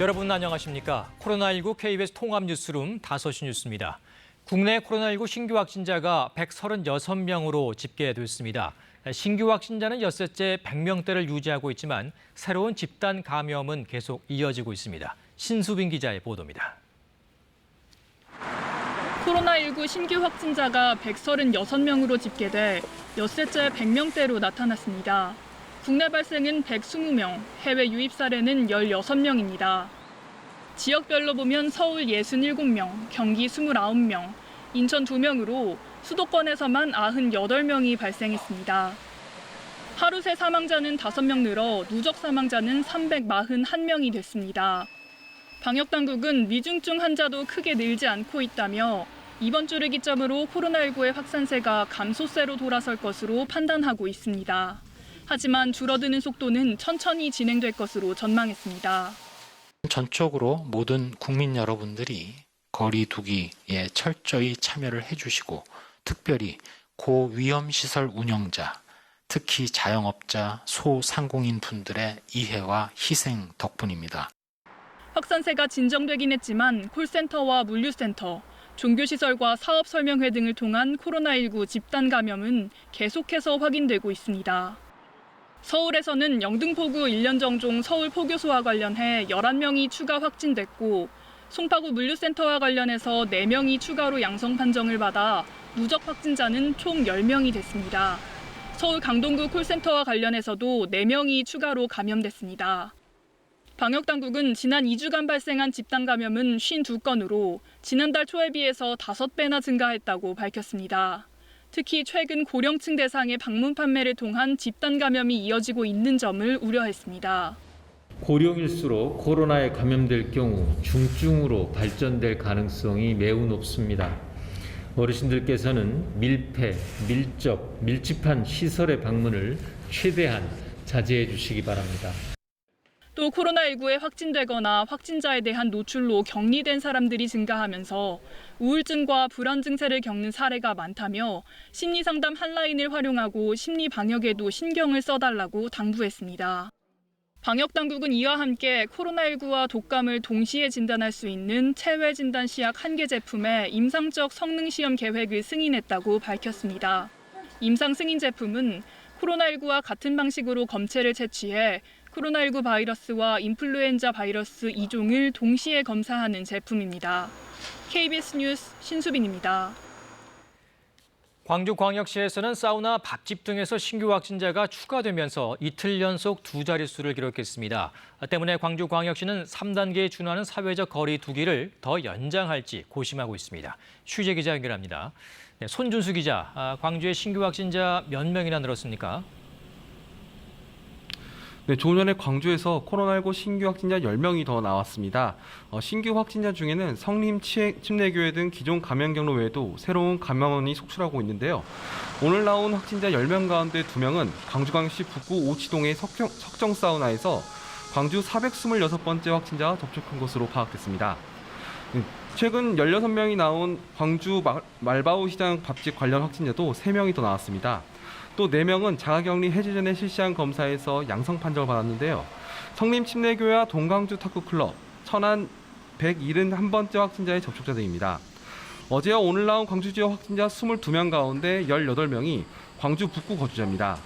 여러분 안녕하십니까? 코로나19 KBS 통합뉴스룸 5시 뉴스입니다. 국내 코로나19 신규 확진자가 136명으로 집계됐습니다. 신규 확진자는 엿새째 100명대를 유지하고 있지만 새로운 집단 감염은 계속 이어지고 있습니다. 신수빈 기자의 보도입니다. 코로나19 신규 확진자가 136명으로 집계돼 엿새째 100명대로 나타났습니다. 국내 발생은 120명, 해외 유입 사례는 16명입니다. 지역별로 보면 서울 67명, 경기 29명, 인천 2명으로 수도권에서만 98명이 발생했습니다. 하루 새 사망자는 5명 늘어 누적 사망자는 341명이 됐습니다. 방역당국은 위중증 환자도 크게 늘지 않고 있다며 이번 주를 기점으로 코로나19의 확산세가 감소세로 돌아설 것으로 판단하고 있습니다. 하지만 줄어드는 속도는 천천히 진행될 것으로 전망했습니다. 전적으로 모든 국민 여러분들이 거리 두기에 철저히 참여를 해주시고 특별히 고위험시설 운영자, 특히 자영업자, 소상공인 분들의 이해와 희생 덕분입니다. 확산세가 진정되긴 했지만 콜센터와 물류센터, 종교시설과 사업설명회 등을 통한 코로나19 집단 감염은 계속해서 확인되고 있습니다. 서울에서는 영등포구 1년 정종 서울 포교소와 관련해 11명이 추가 확진됐고 송파구 물류센터와 관련해서 4명이 추가로 양성 판정을 받아 누적 확진자는 총 10명이 됐습니다. 서울 강동구 콜센터와 관련해서도 4명이 추가로 감염됐습니다. 방역당국은 지난 2주간 발생한 집단 감염은 52건으로 지난달 초에 비해서 5배나 증가했다고 밝혔습니다. 특히 최근 고령층 대상의 방문 판매를 통한 집단 감염이 이어지고 있는 점을 우려했습니다. 고령일수록 코로나에 감염될 경우 중증으로 발전될 가능성이 매우 높습니다. 어르신들께서는 밀폐, 밀접, 밀집한 시설의 방문을 최대한 자제해 주시기 바랍니다. 또 코로나19에 확진되거나 확진자에 대한 노출로 격리된 사람들이 증가하면서 우울증과 불안 증세를 겪는 사례가 많다며 심리상담 핫라인을 활용하고 심리 방역에도 신경을 써달라고 당부했습니다. 방역당국은 이와 함께 코로나19와 독감을 동시에 진단할 수 있는 체외 진단 시약 1개 제품의 임상적 성능 시험 계획을 승인했다고 밝혔습니다. 임상 승인 제품은 코로나19와 같은 방식으로 검체를 채취해 코로나19 바이러스와 인플루엔자 바이러스 2종을 동시에 검사하는 제품입니다. KBS 뉴스 신수빈입니다. 광주광역시에서는 사우나, 밥집 등에서 신규 확진자가 추가되면서 이틀 연속 2자릿수를 기록했습니다. 때문에 광주광역시는 3단계에 준하는 사회적 거리 두기를 더 연장할지 고심하고 있습니다. 취재 기자 연결합니다. 네, 손준수 기자, 광주의 신규 확진자 몇 명이나 늘었습니까? 네, 조금 전에 광주에서 코로나19 신규 확진자 10명이 더 나왔습니다. 신규 확진자 중에는 성림 침례교회 등 기존 감염 경로 외에도 새로운 감염원이 속출하고 있는데요. 오늘 나온 확진자 10명 가운데 2명은 광주광역시 북구 오치동의 석정 사우나에서 광주 426번째 확진자와 접촉한 것으로 파악됐습니다. 최근 16명이 나온 광주 말바우 시장 밥집 관련 확진자도 3명이 더 나왔습니다. 또 4명은 자가격리 해제 전에 실시한 검사에서 양성 판정을 받았는데요. 성림 침례교회와 동강주 탁구클럽, 천안 171번째 확진자의 접촉자 등입니다. 어제와 오늘 나온 광주 지역 확진자 22명 가운데 18명이 광주 북구 거주자입니다.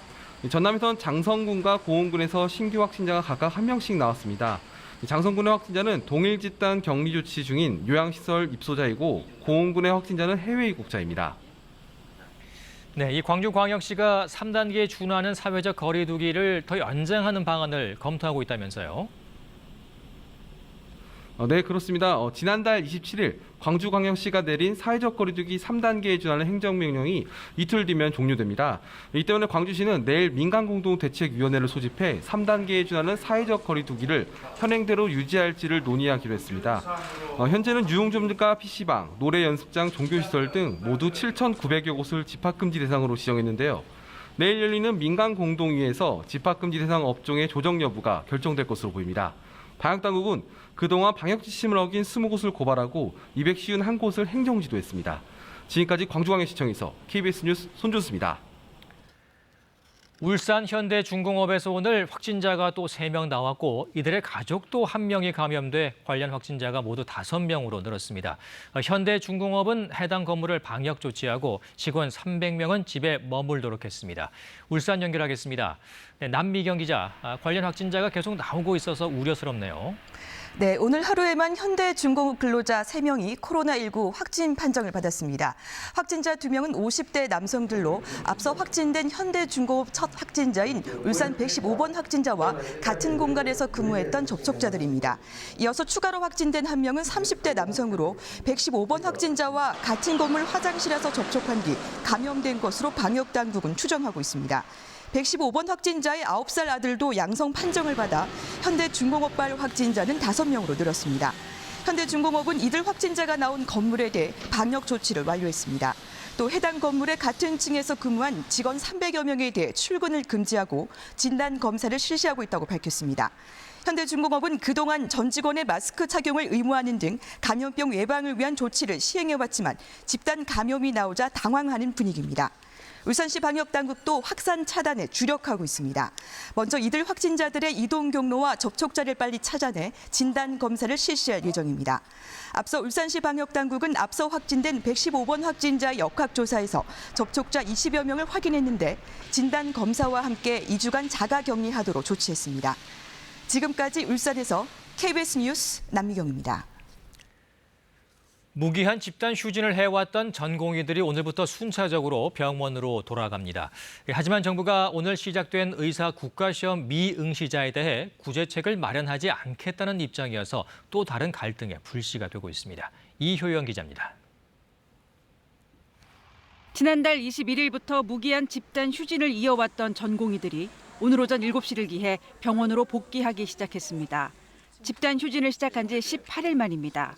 전남에선 장성군과 고흥군에서 신규 확진자가 각각 1명씩 나왔습니다. 장성군의 확진자는 동일 집단 격리 조치 중인 요양시설 입소자이고 고흥군의 확진자는 해외 입국자입니다. 네, 이 광주광역시가 3단계에 준하는 사회적 거리 두기를 더 연장하는 방안을 검토하고 있다면서요? 네, 그렇습니다. 지난달 27일 광주광역시가 내린 사회적 거리두기 3단계에 준하는 행정명령이 이틀 뒤면 종료됩니다. 이 때문에 광주시는 내일 민간공동대책위원회를 소집해 3단계에 준하는 사회적 거리두기를 현행대로 유지할지를 논의하기로 했습니다. 현재는 유흥점과 PC방, 노래 연습장, 종교시설 등 모두 7,900여 곳을 집합금지 대상으로 지정했는데요. 내일 열리는 민간공동위에서 집합금지 대상 업종의 조정 여부가 결정될 것으로 보입니다. 방역당국은 그동안 방역 지침을 어긴 20곳을 고발하고 251곳을 행정지도했습니다. 지금까지 광주광역시청에서 KBS 뉴스 손준수입니다. 울산 현대중공업에서 오늘 확진자가 또 3명 나왔고 이들의 가족도 1명이 감염돼 관련 확진자가 모두 5명으로 늘었습니다. 현대중공업은 해당 건물을 방역 조치하고 직원 300명은 집에 머물도록 했습니다. 울산 연결하겠습니다. 네, 남미경 기자, 관련 확진자가 계속 나오고 있어서 우려스럽네요. 네, 오늘 하루에만 현대중공업 근로자 3명이 코로나19 확진 판정을 받았습니다. 확진자 2명은 50대 남성들로 앞서 확진된 현대중공업 첫 확진자인 울산 115번 확진자와 같은 공간에서 근무했던 접촉자들입니다. 이어서 추가로 확진된 1명은 30대 남성으로 115번 확진자와 같은 건물 화장실에서 접촉한 뒤 감염된 것으로 방역당국은 추정하고 있습니다. 115번 확진자의 9살 아들도 양성 판정을 받아 현대중공업발 확진자는 5명으로 늘었습니다. 현대중공업은 이들 확진자가 나온 건물에 대해 방역 조치를 완료했습니다. 또 해당 건물의 같은 층에서 근무한 직원 300여 명에 대해 출근을 금지하고 진단 검사를 실시하고 있다고 밝혔습니다. 현대중공업은 그동안 전 직원의 마스크 착용을 의무화하는 등 감염병 예방을 위한 조치를 시행해왔지만 집단 감염이 나오자 당황하는 분위기입니다. 울산시 방역당국도 확산 차단에 주력하고 있습니다. 먼저 이들 확진자들의 이동 경로와 접촉자를 빨리 찾아내 진단 검사를 실시할 예정입니다. 앞서 울산시 방역당국은 앞서 확진된 115번 확진자 역학조사에서 접촉자 20여 명을 확인했는데 진단 검사와 함께 2주간 자가격리하도록 조치했습니다. 지금까지 울산에서 KBS 뉴스 남미경입니다. 무기한 집단 휴진을 해왔던 전공의들이 오늘부터 순차적으로 병원으로 돌아갑니다. 하지만 정부가 오늘 시작된 의사 국가시험 미응시자에 대해 구제책을 마련하지 않겠다는 입장이어서 또 다른 갈등의 불씨가 되고 있습니다. 이효영 기자입니다. 지난달 21일부터 무기한 집단 휴진을 이어왔던 전공의들이 오늘 오전 7시를 기해 병원으로 복귀하기 시작했습니다. 집단 휴진을 시작한 지 18일 만입니다.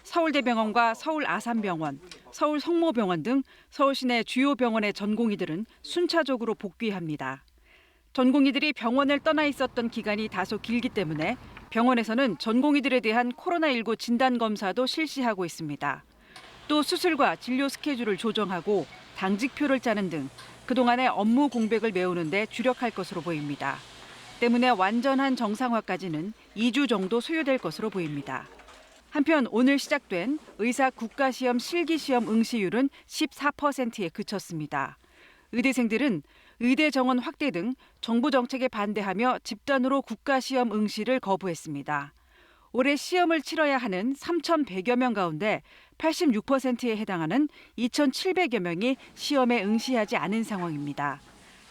서울대병원과 서울아산병원, 서울성모병원 등 서울 시내 주요 병원의 전공의들은 순차적으로 복귀합니다. 전공의들이 병원을 떠나 있었던 기간이 다소 길기 때문에 병원에서는 전공의들에 대한 코로나19 진단검사도 실시하고 있습니다. 또 수술과 진료 스케줄을 조정하고 당직표를 짜는 등 그동안의 업무 공백을 메우는 데 주력할 것으로 보입니다. 때문에 완전한 정상화까지는 2주 정도 소요될 것으로 보입니다. 한편 오늘 시작된 의사 국가시험 실기시험 응시율은 14%에 그쳤습니다. 의대생들은 의대 정원 확대 등 정부 정책에 반대하며 집단으로 국가시험 응시를 거부했습니다. 올해 시험을 치러야 하는 3,100여 명 가운데 86%에 해당하는 2,700여 명이 시험에 응시하지 않은 상황입니다.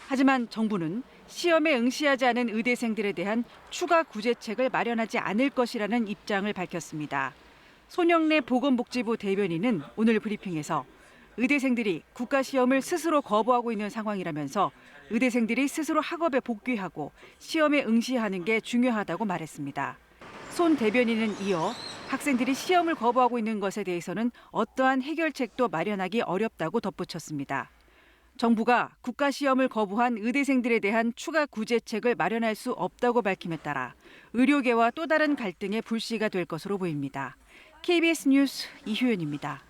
하지만 정부는 시험에 응시하지 않은 의대생들에 대한 추가 구제책을 마련하지 않을 것이라는 입장을 밝혔습니다. 손영래 보건복지부 대변인은 오늘 브리핑에서 의대생들이 국가시험을 스스로 거부하고 있는 상황이라면서 의대생들이 스스로 학업에 복귀하고 시험에 응시하는 게 중요하다고 말했습니다. 손 대변인은 이어 학생들이 시험을 거부하고 있는 것에 대해서는 어떠한 해결책도 마련하기 어렵다고 덧붙였습니다. 정부가 국가시험을 거부한 의대생들에 대한 추가 구제책을 마련할 수 없다고 밝힘에 따라 의료계와 또 다른 갈등의 불씨가 될 것으로 보입니다. KBS 뉴스 이효연입니다.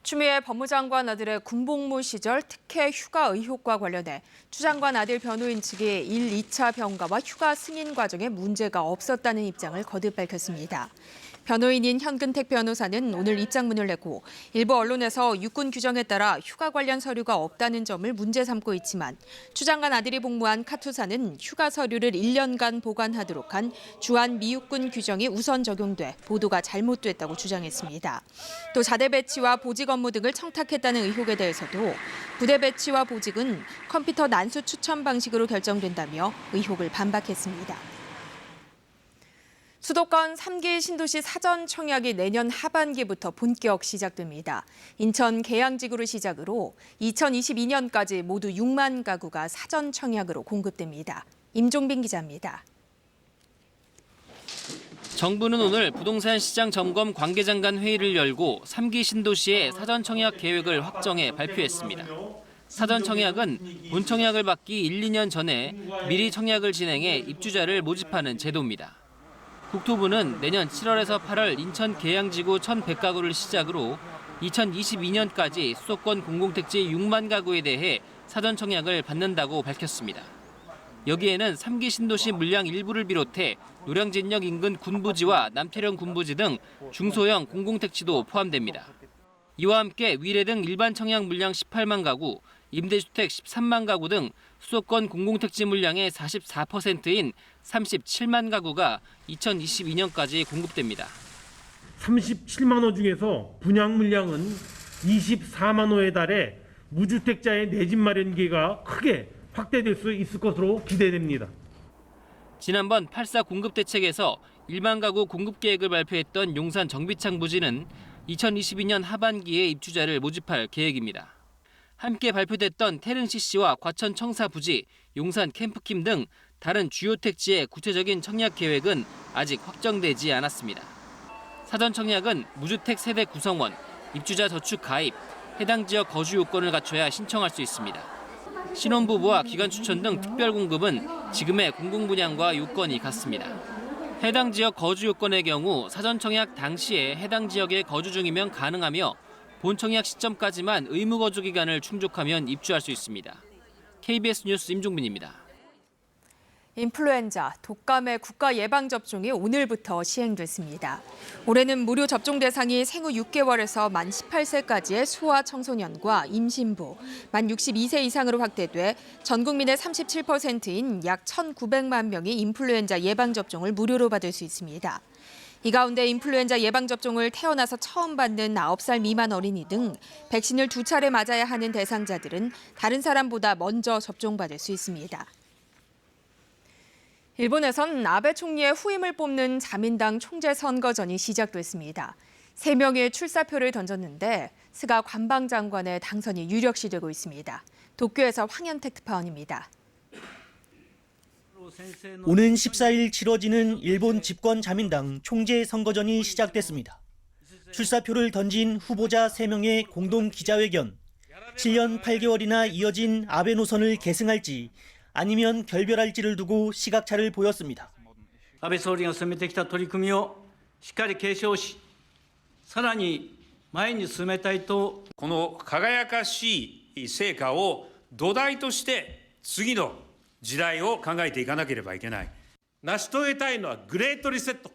추미애 법무장관 아들의 군복무 시절 특혜 휴가 의혹과 관련해 추 장관 아들 변호인 측이 1, 2차 병가와 휴가 승인 과정에 문제가 없었다는 입장을 거듭 밝혔습니다. 변호인인 현근택 변호사는 오늘 입장문을 내고 일부 언론에서 육군 규정에 따라 휴가 관련 서류가 없다는 점을 문제 삼고 있지만 추 장관 아들이 복무한 카투사는 휴가 서류를 1년간 보관하도록 한 주한 미육군 규정이 우선 적용돼 보도가 잘못됐다고 주장했습니다. 또 자대 배치와 보직 업무 등을 청탁했다는 의혹에 대해서도 부대 배치와 보직은 컴퓨터 난수 추천 방식으로 결정된다며 의혹을 반박했습니다. 수도권 3기 신도시 사전 청약이 내년 하반기부터 본격 시작됩니다. 인천 계양지구를 시작으로 2022년까지 모두 6만 가구가 사전 청약으로 공급됩니다. 임종빈 기자입니다. 정부는 오늘 부동산 시장 점검 관계장 간 회의를 열고 3기 신도시의 사전 청약 계획을 확정해 발표했습니다. 사전 청약은 본 청약을 받기 1, 2년 전에 미리 청약을 진행해 입주자를 모집하는 제도입니다. 국토부는 내년 7월에서 8월 인천 계양지구 1,100가구를 시작으로 2022년까지 수도권 공공택지 6만 가구에 대해 사전 청약을 받는다고 밝혔습니다. 여기에는 3기 신도시 물량 일부를 비롯해 노량진역 인근 군부지와 남태령 군부지 등 중소형 공공택지도 포함됩니다. 이와 함께 위례 등 일반 청약 물량 18만 가구, 임대주택 13만 가구 등 수도권 공공택지 물량의 44%인 37만 가구가 2022년까지 공급됩니다. 37만 호 중에서 분양 물량은 24만 호에 달해 무주택자의 내 집 마련 기회가 크게 확대될 수 있을 것으로 기대됩니다. 지난번 8.4 공급대책에서 1만 가구 공급 계획을 발표했던 용산 정비창 부지는 2022년 하반기에 입주자를 모집할 계획입니다. 함께 발표됐던 태릉 CC와 과천 청사 부지, 용산 캠프킴 등 다른 주요 택지의 구체적인 청약 계획은 아직 확정되지 않았습니다. 사전 청약은 무주택 세대 구성원, 입주자 저축 가입, 해당 지역 거주 요건을 갖춰야 신청할 수 있습니다. 신혼부부와 기간 추천 등 특별 공급은 지금의 공공분양과 요건이 같습니다. 해당 지역 거주 요건의 경우 사전 청약 당시에 해당 지역에 거주 중이면 가능하며 본 청약 시점까지만 의무 거주 기간을 충족하면 입주할 수 있습니다. KBS 뉴스 임종빈입니다. 인플루엔자, 독감의 국가 예방 접종이 오늘부터 시행됐습니다. 올해는 무료 접종 대상이 생후 6개월에서 만 18세까지의 소아 청소년과 임신부, 만 62세 이상으로 확대돼 전 국민의 37%인 약 1,900만 명이 인플루엔자 예방 접종을 무료로 받을 수 있습니다. 이 가운데 인플루엔자 예방 접종을 태어나서 처음 받는 9살 미만 어린이 등 백신을 2차례 맞아야 하는 대상자들은 다른 사람보다 먼저 접종받을 수 있습니다. 일본에선 아베 총리의 후임을 뽑는 자민당 총재 선거전이 시작됐습니다. 3명의 출사표를 던졌는데 스가 관방장관의 당선이 유력시되고 있습니다. 도쿄에서 황현택 특파원입니다. 오는 14일 치러지는 일본 집권 자민당 총재 선거전이 시작됐습니다. 출사표를 던진 후보자 3명의 공동 기자회견, 7년 8개월이나 이어진 아베 노선을 계승할지 아니면 결별할지를 두고 시각차를 보였습니다. 安倍総理が進めてきた取り組みをしっかり継承し、さらに前に進めたいと。この輝かしい成果を土台として次の時代を考えていかなければいけない。成し遂げたいのはグレートリセット。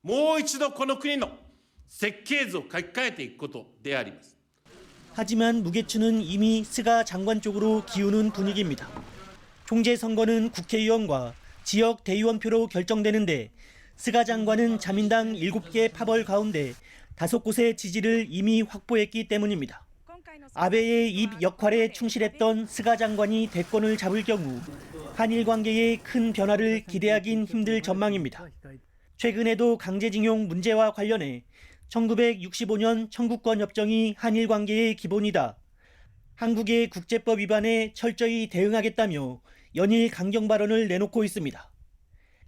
もう一度この国の設計図を書き換えていくことであります。 하지만 무게추는 이미 스가 장관 쪽으로 기우는 분위기입니다. 총재 선거는 국회의원과 지역 대의원표로 결정되는데 스가 장관은 자민당 7개 파벌 가운데 5곳의 지지를 이미 확보했기 때문입니다. 아베의 입 역할에 충실했던 스가 장관이 대권을 잡을 경우 한일 관계에 큰 변화를 기대하긴 힘들 전망입니다. 최근에도 강제징용 문제와 관련해 1965년 청구권 협정이 한일 관계의 기본이다. 한국의 국제법 위반에 철저히 대응하겠다며 연일 강경 발언을 내놓고 있습니다.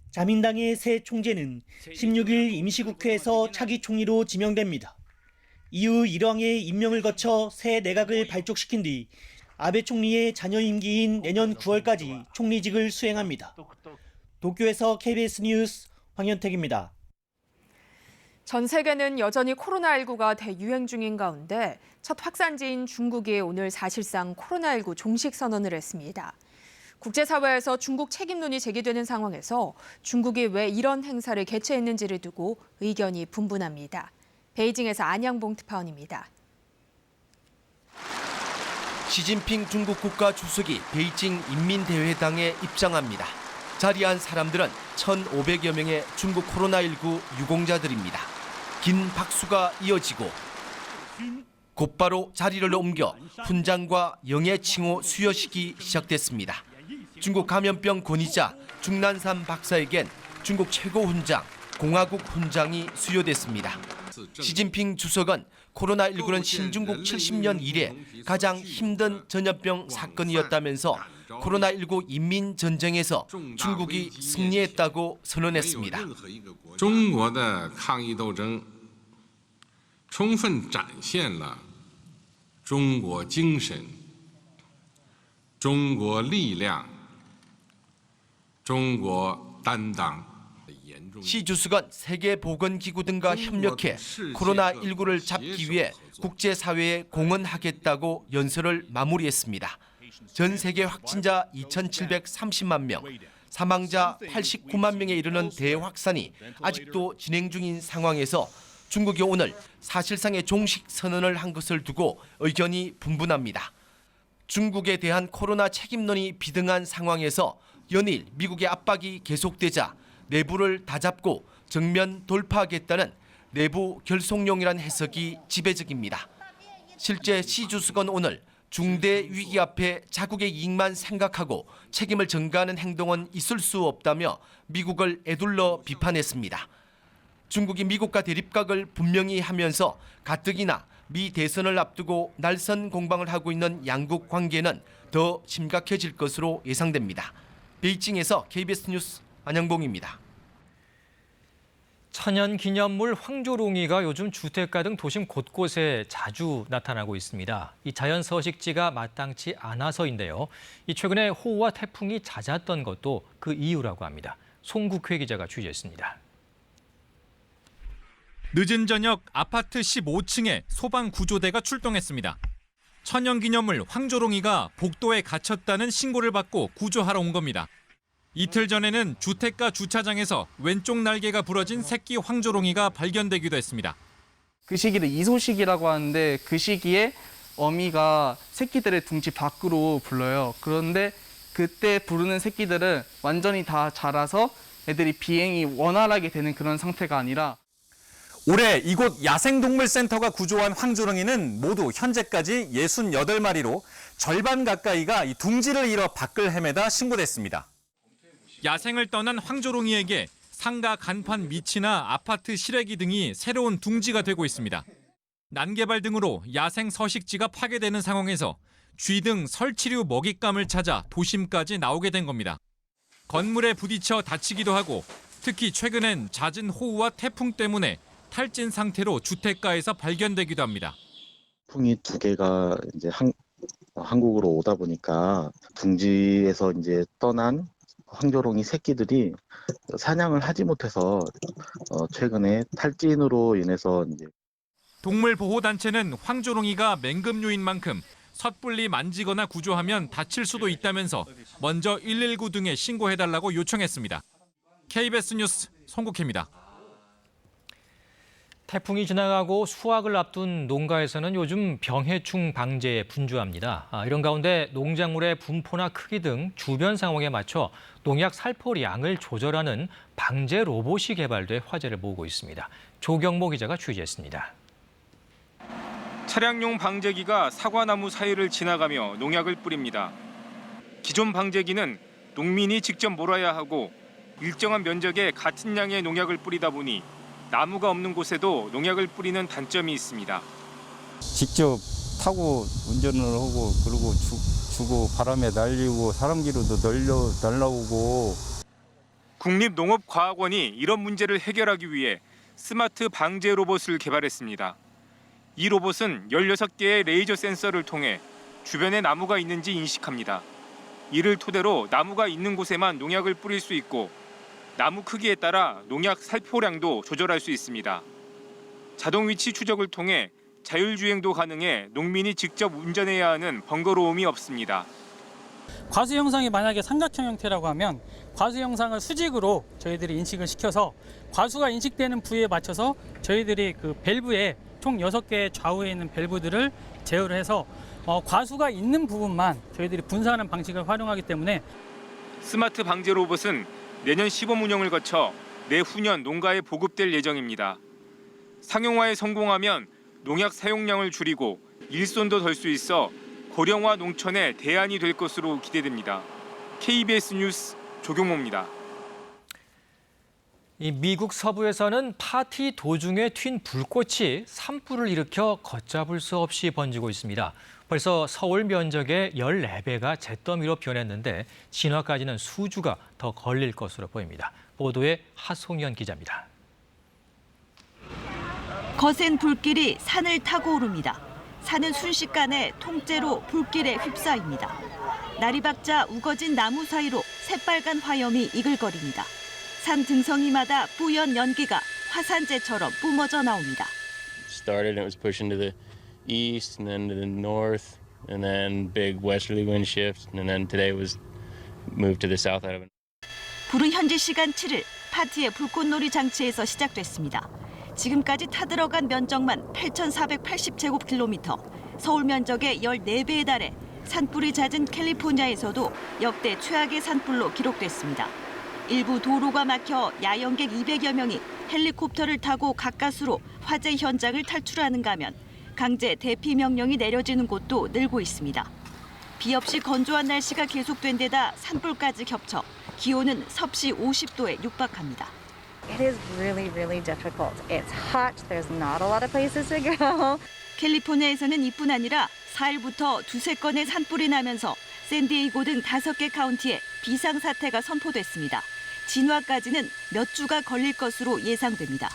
자민당의 새 총재는 16일 임시국회에서 차기 총리로 지명됩니다. 이후 일왕의 임명을 거쳐 새 내각을 발족시킨 뒤 아베 총리의 잔여 임기인 내년 9월까지 총리직을 수행합니다. 도쿄에서 KBS 뉴스 황현택입니다. 전 세계는 여전히 코로나19가 대유행 중인 가운데 첫 확산지인 중국이 오늘 사실상 코로나19 종식 선언을 했습니다. 국제사회에서 중국 책임론이 제기되는 상황에서 중국이 왜 이런 행사를 개최했는지를 두고 의견이 분분합니다. 베이징에서 안양봉 특파원입니다. 시진핑 중국 국가 주석이 베이징 인민대회당에 입장합니다. 자리한 사람들은 1,500여 명의 중국 코로나19 유공자들입니다. 긴 박수가 이어지고 곧바로 자리를 옮겨 훈장과 영예칭호 수여식이 시작됐습니다. 중국 감염병 권위자 중난산 박사에겐 중국 최고 훈장, 공화국 훈장이 수여됐습니다. 시진핑 주석은 코로나19는 신중국 70년 이래 가장 힘든 전염병 사건이었다면서 코로나19 인민전쟁에서 중국이 승리했다고 선언했습니다. 中国的抗疫斗争充分展现了中国精神、中国力量、中国担当。 시 주석은 세계보건기구 등과 협력해 코로나19를 잡기 위해 국제사회에 공헌하겠다고 연설을 마무리했습니다. 전 세계 확진자 2,730만 명, 사망자 89만 명에 이르는 대확산이 아직도 진행 중인 상황에서 중국이 오늘 사실상의 종식 선언을 한 것을 두고 의견이 분분합니다. 중국에 대한 코로나 책임론이 비등한 상황에서 연일 미국의 압박이 계속되자 내부를 다잡고 정면 돌파하겠다는 내부 결속용이란 해석이 지배적입니다. 실제 시 주석은 오늘 중대 위기 앞에 자국의 이익만 생각하고 책임을 전가하는 행동은 있을 수 없다며 미국을 에둘러 비판했습니다. 중국이 미국과 대립각을 분명히 하면서 가뜩이나 미 대선을 앞두고 날선 공방을 하고 있는 양국 관계는 더 심각해질 것으로 예상됩니다. 베이징에서 KBS 뉴스 안영봉입니다. 천연기념물 황조롱이가 요즘 주택가 등 도심 곳곳에 자주 나타나고 있습니다. 이 자연 서식지가 마땅치 않아서인데요. 최근에 호우와 태풍이 잦았던 것도 그 이유라고 합니다. 송국회 기자가 취재했습니다. 늦은 저녁 아파트 15층에 소방구조대가 출동했습니다. 천연기념물 황조롱이가 복도에 갇혔다는 신고를 받고 구조하러 온 겁니다. 이틀 전에는 주택가 주차장에서 왼쪽 날개가 부러진 새끼 황조롱이가 발견되기도 했습니다. 그 시기를 이소식이라고 하는데 그 시기에 어미가 새끼들의 둥지 밖으로 불러요. 그런데 그때 부르는 새끼들은 완전히 다 자라서 애들이 비행이 원활하게 되는 그런 상태가 아니라 올해 이곳 야생동물센터가 구조한 황조롱이는 모두 현재까지 68마리로 절반 가까이가 이 둥지를 잃어 밖을 헤매다 신고됐습니다. 야생을 떠난 황조롱이에게 상가 간판 밑이나 아파트 실외기 등이 새로운 둥지가 되고 있습니다. 난개발 등으로 야생 서식지가 파괴되는 상황에서 쥐 등 설치류 먹잇감을 찾아 도심까지 나오게 된 겁니다. 건물에 부딪혀 다치기도 하고 특히 최근엔 잦은 호우와 태풍 때문에 탈진 상태로 주택가에서 발견되기도 합니다. 풍이 두 개가 이제 한국으로 오다 보니까 둥지에서 이제 떠난 황조롱이 새끼들이 사냥을 하지 못해서 최근에 탈진으로 인해서 이제 동물보호단체는 황조롱이가 맹금류인 만큼 섣불리 만지거나 구조하면 다칠 수도 있다면서 먼저 119 등에 신고해달라고 요청했습니다. KBS 뉴스 송국혜입니다. 태풍이 지나가고 수확을 앞둔 농가에서는 요즘 병해충 방제에 분주합니다. 이런 가운데 농작물의 분포나 크기 등 주변 상황에 맞춰 농약 살포량을 조절하는 방제 로봇이 개발돼 화제를 모으고 있습니다. 조경모 기자가 취재했습니다. 차량용 방제기가 사과나무 사이를 지나가며 농약을 뿌립니다. 기존 방제기는 농민이 직접 몰아야 하고 일정한 면적에 같은 양의 농약을 뿌리다 보니 나무가 없는 곳에도 농약을 뿌리는 단점이 있습니다. 직접 타고 운전을 하고 그리고 주고 바람에 날리고 사람 기로도 날라오고. 국립농업과학원이 이런 문제를 해결하기 위해 스마트 방제 로봇을 개발했습니다. 이 로봇은 16개의 레이저 센서를 통해 주변에 나무가 있는지 인식합니다. 이를 토대로 나무가 있는 곳에만 농약을 뿌릴 수 있고 나무 크기에 따라 농약 살포량도 조절할 수 있습니다. 자동 위치 추적을 통해 자율주행도 가능해 농민이 직접 운전해야 하는 번거로움이 없습니다. 과수 형상이 만약에 삼각형 형태라고 하면 과수 형상을 수직으로 저희들이 인식을 시켜서 과수가 인식되는 부위에 맞춰서 저희들이 그 밸브에 총 6개의 좌우에 있는 밸브들을 제어를 해서 과수가 있는 부분만 저희들이 분사하는 방식을 활용하기 때문에 스마트 방제 로봇은 내년 시범 운영을 거쳐 내후년 농가에 보급될 예정입니다. 상용화에 성공하면 농약 사용량을 줄이고 일손도 덜 수 있어 고령화 농촌의 대안이 될 것으로 기대됩니다. KBS 뉴스 조경모입니다. 미국 서부에서는 파티 도중에 튄 불꽃이 산불을 일으켜 걷잡을 수 없이 번지고 있습니다. 벌써 서울 면적의 14배가 잿더미로 변했는데 진화까지는 수주가 더 걸릴 것으로 보입니다. 보도에 하송현 기자입니다. 거센 불길이 산을 타고 오릅니다. 산은 순식간에 통째로 불길에 휩싸입니다. 날이 밝자 우거진 나무 사이로 새빨간 화염이 이글거립니다. 산 등성이마다 뿌연 연기가 화산재처럼 뿜어져 나옵니다. Started and it was pushing to the east and then to the north and then big westerly wind shift, and then today was moved to the south out of it. 불은 현지 시간 7일 파티의 불꽃놀이 장치에서 시작됐습니다. 지금까지 타들어간 면적만 8,480제곱킬로미터, 서울 면적의 14배에 달해 산불이 잦은 캘리포니아에서도 역대 최악의 산불로 기록됐습니다. 일부 도로가 막혀 야영객 200여 명이 헬리콥터를 타고 가까스로 화재 현장을 탈출하는가 하면 강제 대피 명령이 내려지는 곳도 늘고 있습니다. 비 없이 건조한 날씨가 계속된 데다 산불까지 겹쳐 기온은 섭씨 50도에 육박합니다. It is really difficult. It's hot. There's not a lot of places to go. 캘리포니아에서는 이뿐 아니라 4일부터 두세 건의 산불이 나면서 샌디에이고 등 5개 카운티에 비상사태가 선포됐습니다. 진화까지는 몇 주가 걸릴 것으로 예상됩니다.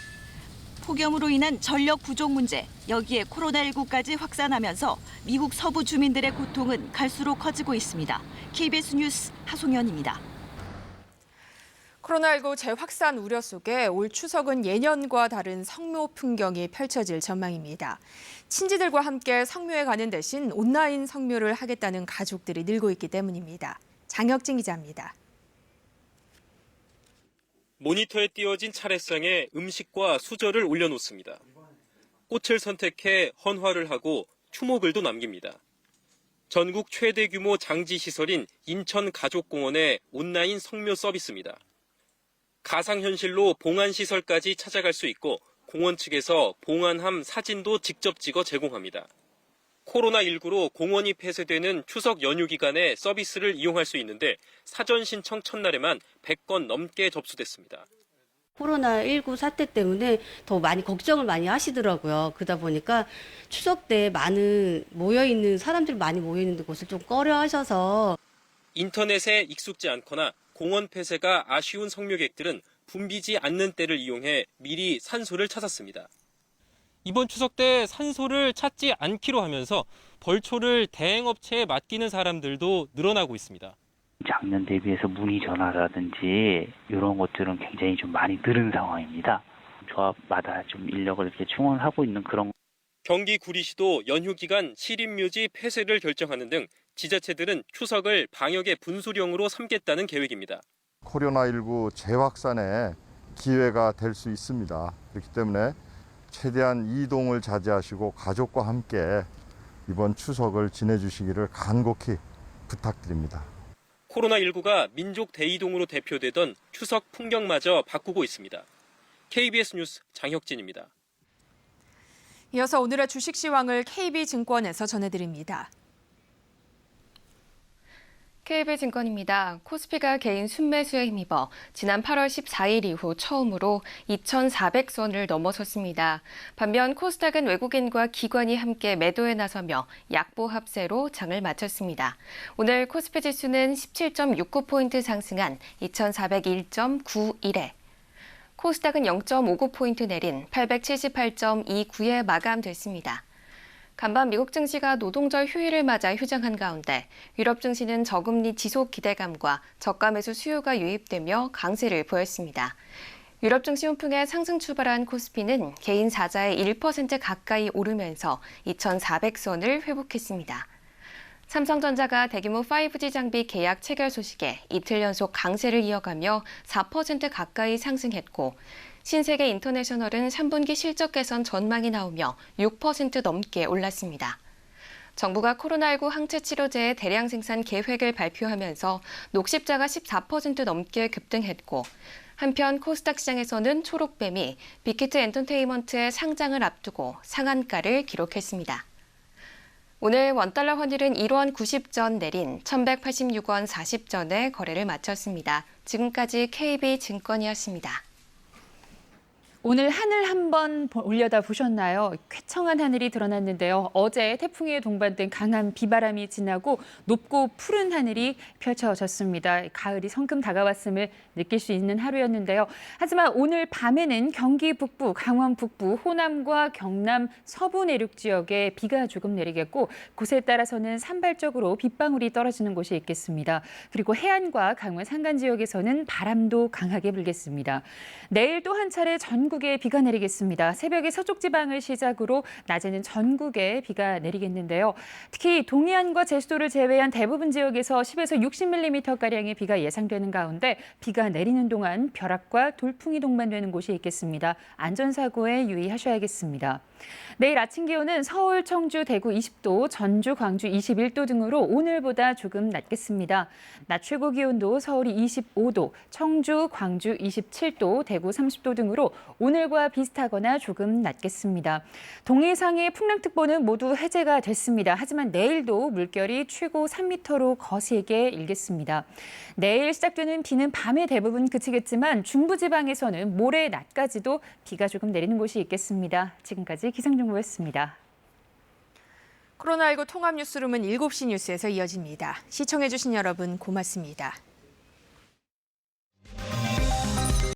폭염으로 인한 전력 부족 문제, 여기에 코로나19까지 확산하면서 미국 서부 주민들의 고통은 갈수록 커지고 있습니다. KBS 뉴스 하송연입니다. 코로나19 재확산 우려 속에 올 추석은 예년과 다른 성묘 풍경이 펼쳐질 전망입니다. 친지들과 함께 성묘에 가는 대신 온라인 성묘를 하겠다는 가족들이 늘고 있기 때문입니다. 장혁진 기자입니다. 모니터에 띄워진 차례상에 음식과 수저를 올려놓습니다. 꽃을 선택해 헌화를 하고 추모글도 남깁니다. 전국 최대 규모 장지시설인 인천가족공원의 온라인 성묘 서비스입니다. 가상현실로 봉안시설까지 찾아갈 수 있고 공원 측에서 봉안함 사진도 직접 찍어 제공합니다. 코로나19로 공원이 폐쇄되는 추석 연휴 기간에 서비스를 이용할 수 있는데 사전 신청 첫날에만 100건 넘게 접수됐습니다. 코로나19 사태 때문에 더 많이 걱정을 많이 하시더라고요. 그러다 보니까 추석 때 많은 모여있는 사람들 많이 모여있는 곳을 좀 꺼려하셔서 인터넷에 익숙지 않거나 공원 폐쇄가 아쉬운 성묘객들은 붐비지 않는 때를 이용해 미리 산소를 찾았습니다. 이번 추석 때 산소를 찾지 않기로 하면서 벌초를 대행업체에 맡기는 사람들도 늘어나고 있습니다. 작년 대비해서 문의 전화라든지 이런 것들은 굉장히 좀 많이 늘은 상황입니다. 조합마다 좀 인력을 이렇게 충원하고 있는 그런. 경기 구리시도 연휴 기간 시립묘지 폐쇄를 결정하는 등 지자체들은 추석을 방역의 분수령으로 삼겠다는 계획입니다. 코로나19 재확산의 기회가 될 수 있습니다. 그렇기 때문에 최대한 이동을 자제하시고 가족과 함께 이번 추석을 지내주시기를 간곡히 부탁드립니다. 코로나19가 민족 대이동으로 대표되던 추석 풍경마저 바꾸고 있습니다. KBS 뉴스 장혁진입니다. 이어서 오늘의 주식 시황을 KB증권에서 전해드립니다. KB증권입니다. 코스피가 개인 순매수에 힘입어 지난 8월 14일 이후 처음으로 2,400선을 넘어섰습니다. 반면 코스닥은 외국인과 기관이 함께 매도에 나서며 약보합세로 장을 마쳤습니다. 오늘 코스피 지수는 17.69포인트 상승한 2,401.91에 코스닥은 0.59포인트 내린 878.29에 마감됐습니다. 간밤 미국 증시가 노동절 휴일을 맞아 휴장한 가운데 유럽 증시는 저금리 지속 기대감과 저가 매수 수요가 유입되며 강세를 보였습니다. 유럽 증시 훈풍에 상승 출발한 코스피는 개인 사자의 1% 가까이 오르면서 2,400선을 회복했습니다. 삼성전자가 대규모 5G 장비 계약 체결 소식에 이틀 연속 강세를 이어가며 4% 가까이 상승했고 신세계 인터내셔널은 3분기 실적 개선 전망이 나오며 6% 넘게 올랐습니다. 정부가 코로나19 항체 치료제의 대량 생산 계획을 발표하면서 녹십자가 14% 넘게 급등했고 한편 코스닥 시장에서는 초록뱀이 빅히트 엔터테인먼트의 상장을 앞두고 상한가를 기록했습니다. 오늘 원달러 환율은 1원 90전 내린 1,186원 40전에 거래를 마쳤습니다. 지금까지 KB증권이었습니다. 오늘 하늘 한번 올려다 보셨나요? 쾌청한 하늘이 드러났는데요. 어제 태풍에 동반된 강한 비바람이 지나고 높고 푸른 하늘이 펼쳐졌습니다. 가을이 성큼 다가왔음을 느낄 수 있는 하루였는데요. 하지만 오늘 밤에는 경기 북부, 강원 북부, 호남과 경남 서부 내륙 지역에 비가 조금 내리겠고 곳에 따라서는 산발적으로 빗방울이 떨어지는 곳이 있겠습니다. 그리고 해안과 강원 산간 지역에서는 바람도 강하게 불겠습니다. 내일 또 한 차례 전국 전국에 비가 내리겠습니다. 새벽에 서쪽 지방을 시작으로 낮에는 전국에 비가 내리겠는데요. 특히 동해안과 제주도를 제외한 대부분 지역에서 10에서 60mm가량의 비가 예상되는 가운데 비가 내리는 동안 벼락과 돌풍이 동반되는 곳이 있겠습니다. 안전사고에 유의하셔야겠습니다. 내일 아침 기온은 서울, 청주, 대구 20도, 전주, 광주 21도 등으로 오늘보다 조금 낮겠습니다. 낮 최고 기온도 서울이 25도, 청주, 광주 27도, 대구 30도 등으로 오늘과 비슷하거나 조금 낮겠습니다. 동해상의 풍랑특보는 모두 해제가 됐습니다. 하지만 내일도 물결이 최고 3m로 거세게 일겠습니다. 내일 시작되는 비는 밤에 대부분 그치겠지만 중부지방에서는 모레 낮까지도 비가 조금 내리는 곳이 있겠습니다. 지금까지 기상정보였습니다. 코로나19 통합뉴스룸은 7시 뉴스에서 이어집니다. 시청해주신 여러분 고맙습니다.